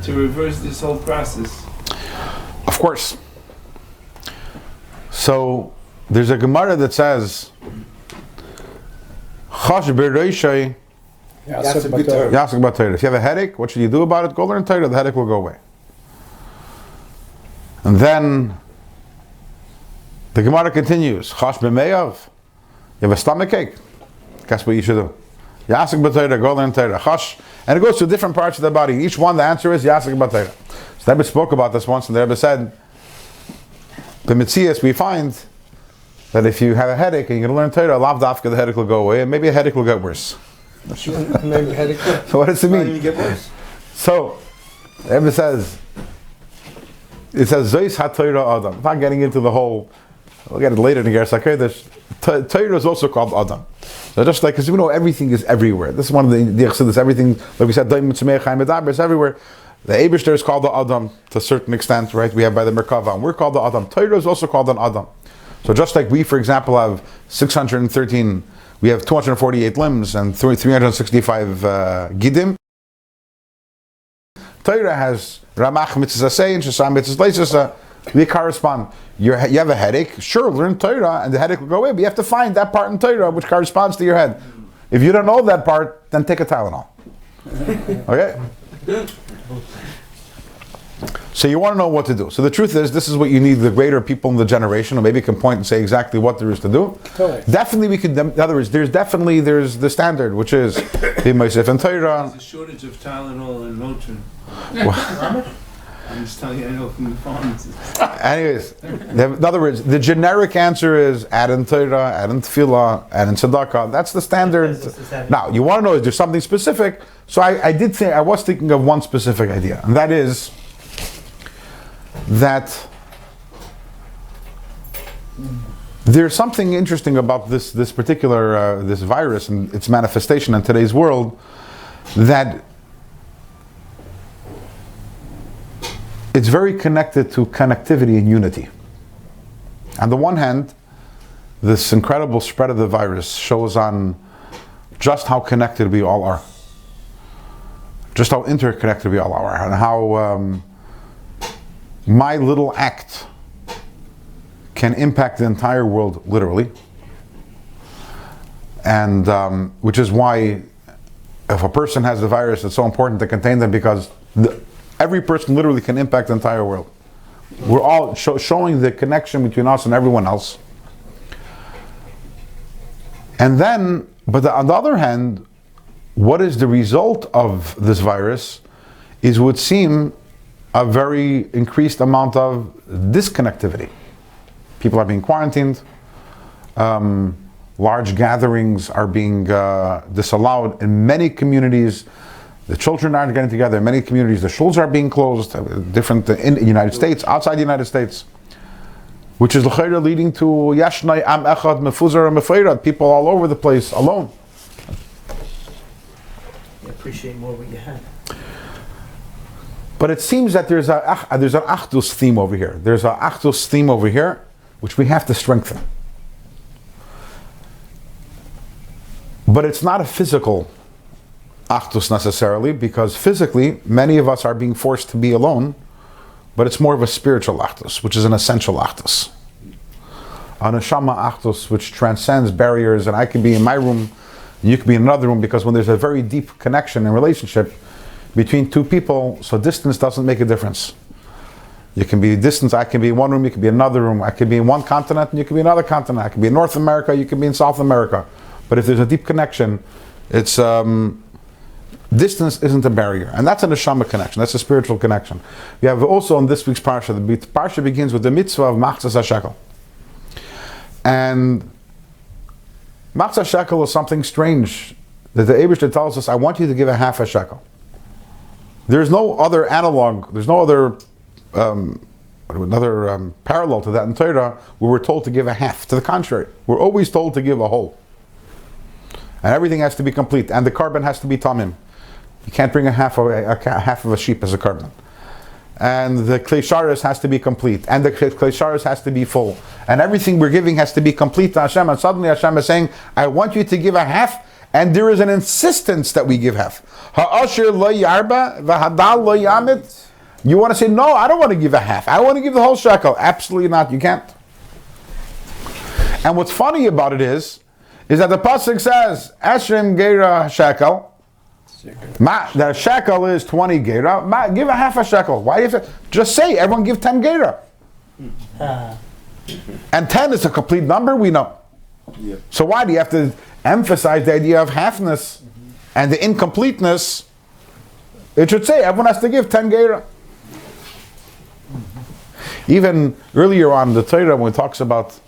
to reverse this whole process. Of course. So there's a Gemara that says, Chash b'reishai Yasek Batorah. Yasek b'Torah. If you have a headache, what should you do about it? Go learn Torah, the headache will go away. And then the Gemara continues, Chash b'meyav. You have a stomach ache. Guess what you should do? Yasek b'Torah, go learn Torah. Chash, and it goes to different parts of the body. Each one, the answer is Yasek b'Torah. So the Rebbe spoke about this once, and the Rebbe said, the Metzias, we find that if you have a headache and you're going to learn Torah, lav dafka, the headache will go away, and maybe a headache will get worse. Maybe headache. So what does it mean? You get worse. So, the Rebbe says, it says, Zois ha-Torah Adam. I'm not getting into the whole, we'll get it later in the Geras HaKodesh. Torah is also called Adam. So just like, because we know everything is everywhere. This is one of the Chassidus, everything, like we said, it's everywhere. The Eibishter is called the Adam to a certain extent, right? We have by the Merkava, and we're called the Adam. Torah is also called an Adam. So just like we, for example, have 613, we have 248 limbs and 365 Gidim. Torah has Ramach Mitzvah Say and Shasam Mitzvah Leisasa. We correspond. You have a headache, sure, learn Torah and the headache will go away, but you have to find that part in Torah which corresponds to your head. If you don't know that part, then take a Tylenol. Okay? So you want to know what to do. So the truth is, this is what you need the greater people in the generation, or maybe can point and say exactly what there is to do. Correct. Definitely we could, in other words, there's the standard, which is B'Mosef and Torah. There's a shortage of Tylenol and Motrin. I'm just telling you, I know from the pharmacies. Anyways, in other words, the generic answer is add in Torah, add in Tefillah, add in Tzedakah. That's the standard. Now, you want to know, is there something specific? So I was thinking of one specific idea, and that is that there's something interesting about this particular this virus and its manifestation in today's world, that it's very connected to connectivity and unity. On the one hand, this incredible spread of the virus shows on just how connected we all are, just how interconnected we all are, and how my little act can impact the entire world, literally. And which is why, if a person has the virus, it's so important to contain them, because every person literally can impact the entire world. We're all showing the connection between us and everyone else. And then, but on the other hand, what is the result of this virus is, would seem, a very increased amount of disconnectivity. People are being quarantined. Large gatherings are being disallowed in many communities. The children aren't getting together in many communities. The schools are being closed, different in the United States, outside the United States, which is leading to Yashnai Am Echad Mefuzar and Mefeirad, people all over the place alone. You appreciate more what you have. But it seems that there's an Achdus theme over here. There's an Achdus theme over here, which we have to strengthen. But it's not a physical Achdus necessarily, because physically, many of us are being forced to be alone, but it's more of a spiritual Achdus, which is an essential Achdus. An Neshama Achdus, which transcends barriers, and I can be in my room, and you can be in another room, because when there's a very deep connection and relationship between two people, so distance doesn't make a difference. You can be distance, I can be in one room, you can be in another room, I can be in one continent, and you can be in another continent, I can be in North America, you can be in South America. But if there's a deep connection, it's distance isn't a barrier, and that's a neshama connection. That's a spiritual connection. We have also in this week's parsha. The parsha begins with the mitzvah of machzas hashekel, and machzas hashekel is something strange that the Eibishter tells us. I want you to give a half a shekel. There's no other analog, there's no other parallel to that in Torah where we're told to give a half. To the contrary, we're always told to give a whole. And everything has to be complete, and the carbon has to be tamim. You can't bring a half of a sheep as a carbon. And the klei has to be complete, and the klei has to be full, and everything we're giving has to be complete to Hashem. And suddenly Hashem is saying, I want you to give a half, and there is an insistence that we give half. Ha'asher lo yarba v'hadal lo yamit. You want to say, no, I don't want to give a half. I want to give the whole shekel. Absolutely not. You can't. And what's funny about it is that the pasuk says, Esrim Geira shekel. The shekel is 20 Geira. Give a half a shekel. Why do you have to? Just say, everyone give 10 Geira. And 10 is a complete number, we know. Yeah. So why do you have to emphasize the idea of halfness and the incompleteness? It should say, everyone has to give 10 Geira. Even earlier on in the Torah, when it talks about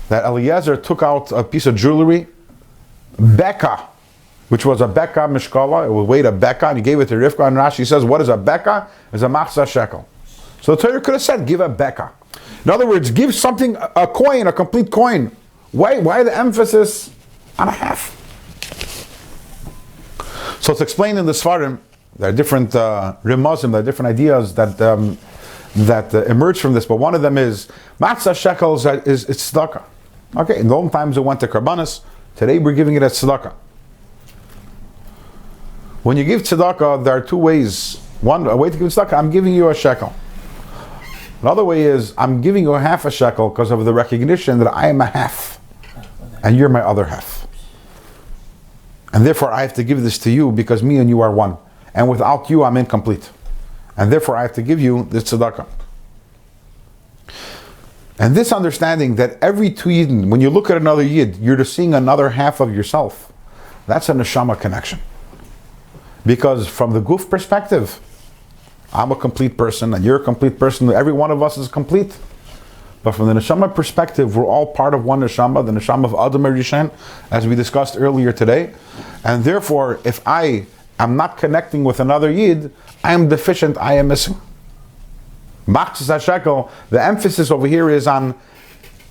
that Eliezer took out a piece of jewelry, Becca, which was a Becca mishkala, it would weigh a Becca, and he gave it to Rivka, and Rashi says, what is a Becca? It's a machzah shekel. So the Torah could have said, give a Becca. In other words, give something, a coin, a complete coin. Why the emphasis on a half? So it's explained in the Svarim. There are different rimazim, there are different ideas that emerge from this, but one of them is matzah shekels is tzedakah. Okay, in the old times it went to karbanis. Today we're giving it as tzedakah. When you give tzedakah, there are two ways. One, a way to give tzedakah, I'm giving you a shekel. Another way is I'm giving you a half a shekel because of the recognition that I am a half and you're my other half. And therefore I have to give this to you because me and you are one. And without you I'm incomplete. And therefore I have to give you this tzedakah. And this understanding that every two yidden, when you look at another yid, you're just seeing another half of yourself. That's a neshama connection. Because from the guf perspective, I'm a complete person and you're a complete person. Every one of us is complete. But from the neshama perspective, we're all part of one neshama, the neshama of Adam Rishon, as we discussed earlier today. And therefore, if I am not connecting with another yid, I am deficient, I am missing. Machzas HaShekel, the emphasis over here is on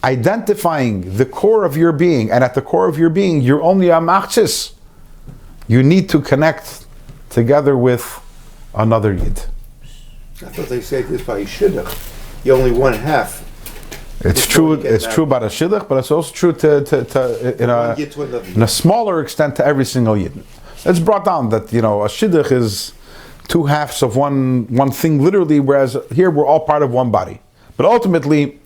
identifying the core of your being, and at the core of your being, you're only a machzis. You need to connect together with another yid. I thought they said this by shidduch. You only one half. It's true. It's true about a shidduch, but it's also true in a smaller extent to every single yid. It's brought down that a shidduch is two halves of one thing, literally, whereas here we're all part of one body. But ultimately,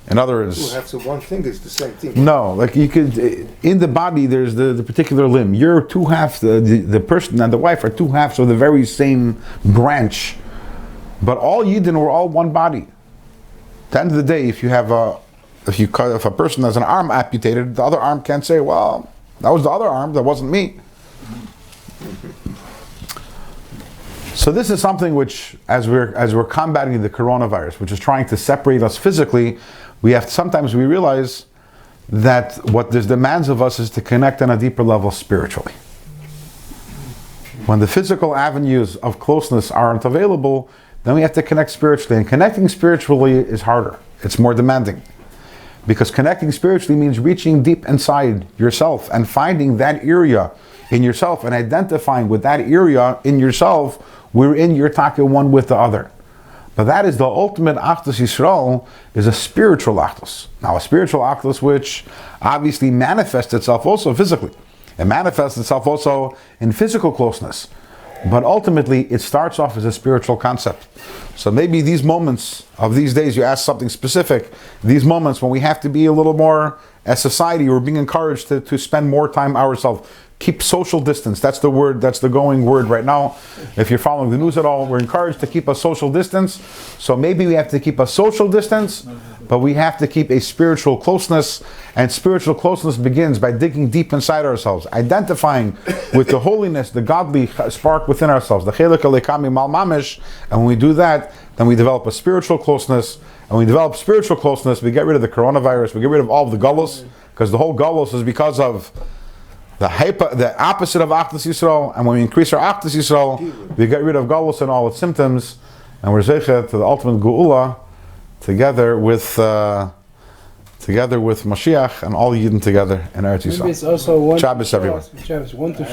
in other words, two halves of one thing is the same thing. No, like you could, in the body there's the particular limb. You're two halves, the person and the wife are two halves of the very same branch. But all Yidden were all one body. At the end of the day, if a person has an arm amputated, the other arm can't say, well, that was the other arm, that wasn't me. So this is something which, as we're combating the coronavirus, which is trying to separate us physically, sometimes we realize that what this demands of us is to connect on a deeper level spiritually. When the physical avenues of closeness aren't available, then we have to connect spiritually. And connecting spiritually is harder. It's more demanding. Because connecting spiritually means reaching deep inside yourself and finding that area in yourself and identifying with that area in yourself wherein you're talking one with the other. But that is the ultimate Achdus Yisrael, is a spiritual Achdus. Now a spiritual Achdus which obviously manifests itself also physically. It manifests itself also in physical closeness. But ultimately, it starts off as a spiritual concept. So maybe these moments of these days, you ask something specific, these moments when we have to be a little more, as society, we're being encouraged to spend more time ourselves. Keep social distance. That's the word, that's the going word right now. If you're following the news at all, we're encouraged to keep a social distance. So maybe we have to keep a social distance, but we have to keep a spiritual closeness. And spiritual closeness begins by digging deep inside ourselves, identifying with the holiness, the godly spark within ourselves, the chelek elekami mal mamish. And when we do that, then we develop a spiritual closeness. And when we develop spiritual closeness, we get rid of the coronavirus, we get rid of all of the galus, because the whole galus is because of the opposite of Achdus Yisrael, and when we increase our Achdus Yisrael, we get rid of Galus and all its symptoms, and we're Zeicha to the ultimate Geula, together with Mashiach and all Yidden together in Eretz Yisrael. Maybe it's also one Shabbos everyone. Shabbos, one to